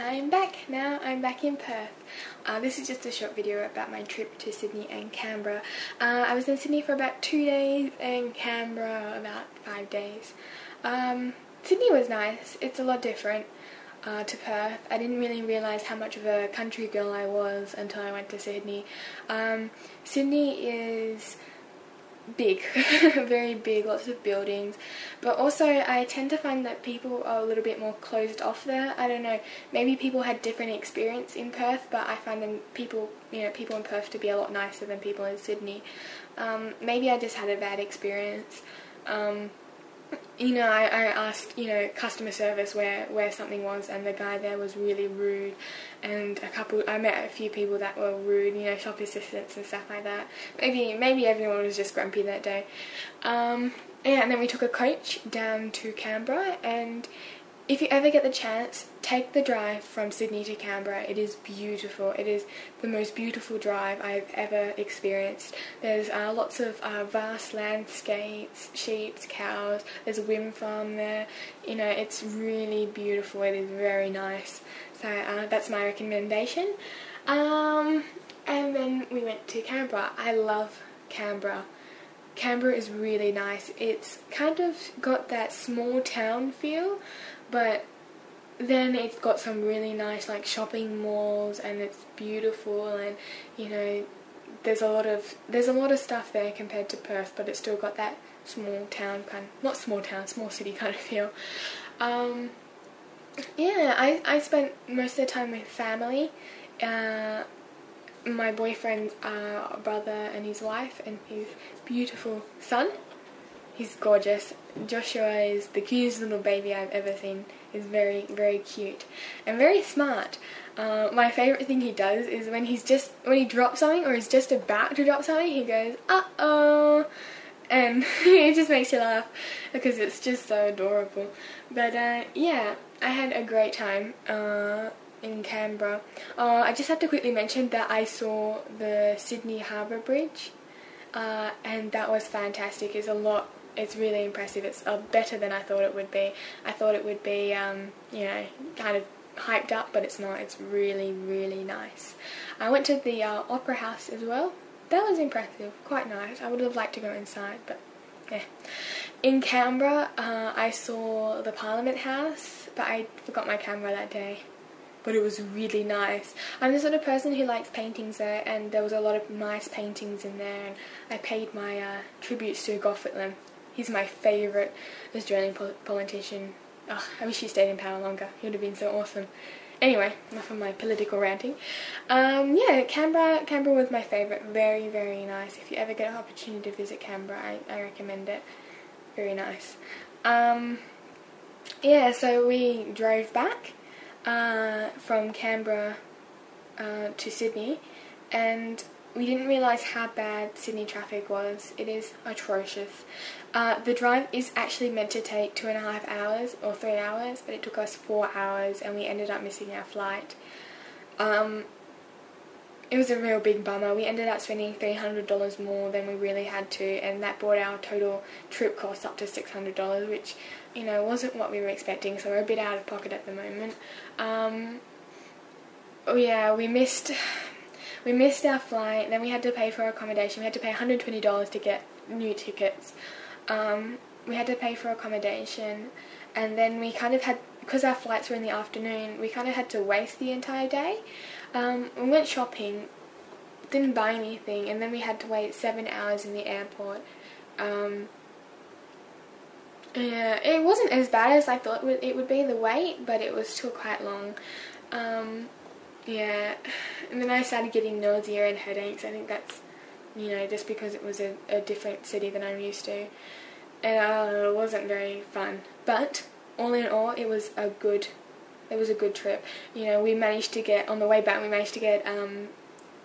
I'm back now. I'm back in Perth. This is just a short video about my trip to Sydney and Canberra. I was in Sydney for about 2 days and Canberra about 5 days. Sydney was nice. It's a lot different to Perth. I didn't really realise how much of a country girl I was until I went to Sydney. Sydney is big, very big, lots of buildings, but also I tend to find that people are a little bit more closed off there. I don't know, maybe people had different experience in Perth, but I find people in Perth to be a lot nicer than people in Sydney. Maybe I just had a bad experience. I asked, customer service where something was, and the guy there was really rude, and I met a few people that were rude, shop assistants and stuff like that. Maybe everyone was just grumpy that day. And then we took a coach down to Canberra, and if you ever get the chance, take the drive from Sydney to Canberra. It is beautiful. It is the most beautiful drive I've ever experienced. There's lots of vast landscapes, sheep, cows. There's a wind farm there. It's really beautiful. It is very nice. So that's my recommendation. And then we went to Canberra. I love Canberra. Canberra is really nice. It's kind of got that small town feel, but then it's got some really nice shopping malls, and it's beautiful, and there's a lot of stuff there compared to Perth, but it's still got that small city kind of feel. I spent most of the time with family. My boyfriend's brother and his wife and his beautiful son. He's gorgeous. Joshua is the cutest little baby I've ever seen. He's very, very cute and very smart. My favourite thing he does is when he drops something, or is just about to drop something, he goes, "Uh-oh," and it just makes you laugh because it's just so adorable. But I had a great time in Canberra. I just have to quickly mention that I saw the Sydney Harbour Bridge, and that was fantastic. It's really impressive. It's better than I thought it would be. I thought it would be, kind of hyped up, but it's not. It's really, really nice. I went to the Opera House as well. That was impressive, quite nice. I would have liked to go inside, but yeah. In Canberra, I saw the Parliament House, but I forgot my camera that day. But it was really nice. I'm the sort of person who likes paintings there, and there was a lot of nice paintings in there, and I paid my tributes to Gough Whitlam. He's my favourite Australian politician. Oh, I wish he stayed in power longer. He would have been so awesome. Anyway, enough of my political ranting. Canberra was my favourite. Very, very nice. If you ever get an opportunity to visit Canberra, I recommend it. Very nice. So we drove back from Canberra to Sydney, and we didn't realise how bad Sydney traffic was. It is atrocious. The drive is actually meant to take 2.5 hours or 3 hours, but it took us 4 hours, and we ended up missing our flight. It was a real big bummer. We ended up spending $300 more than we really had to, and that brought our total trip cost up to $600, which wasn't what we were expecting, so we're a bit out of pocket at the moment. We missed our flight. Then we had to pay for accommodation. We had to pay $120 to get new tickets. We had to pay for accommodation, and then we kind of had, because our flights were in the afternoon, we kind of had to waste the entire day. We went shopping, didn't buy anything, and then we had to wait 7 hours in the airport. It wasn't as bad as I thought it would be, the wait, but it was still quite long. And then I started getting nausea and headaches. I think that's, just because it was a different city than I'm used to. And it wasn't very fun. But all in all, it was a good trip. We managed to get, on the way back,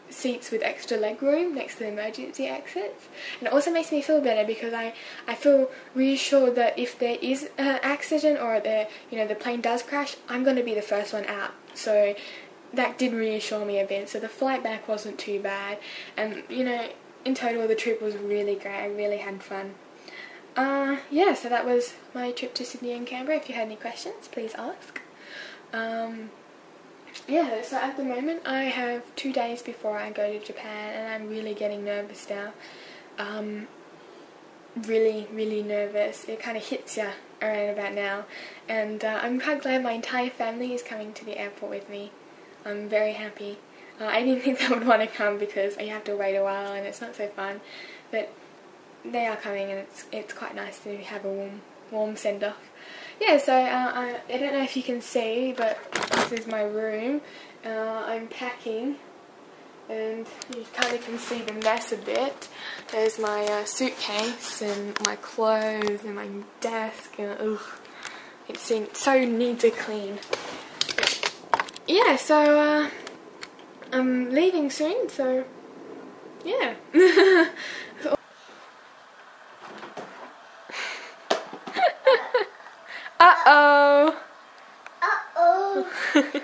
seats with extra leg room next to the emergency exits. And it also makes me feel better because I feel reassured that if there is an accident, or the plane does crash, I'm going to be the first one out. So that did reassure me a bit. So the flight back wasn't too bad, and in total the trip was really great. I really had fun. So that was my trip to Sydney and Canberra. If you had any questions, please ask. yeah, so at the moment I have 2 days before I go to Japan, and I'm really getting nervous now. Really nervous. It kind of hits you around about now, and I'm quite glad my entire family is coming to the airport with me. I'm very happy. I didn't think they would want to come because you have to wait a while and it's not so fun, but they are coming, and it's quite nice to have a warm send-off. Yeah, so I don't know if you can see, but this is my room. I'm packing, and you kind of can see the mess a bit. There's my suitcase and my clothes and my desk, and it so needs a clean. Yeah, so I'm leaving soon, so yeah. Uh-oh. Uh-oh.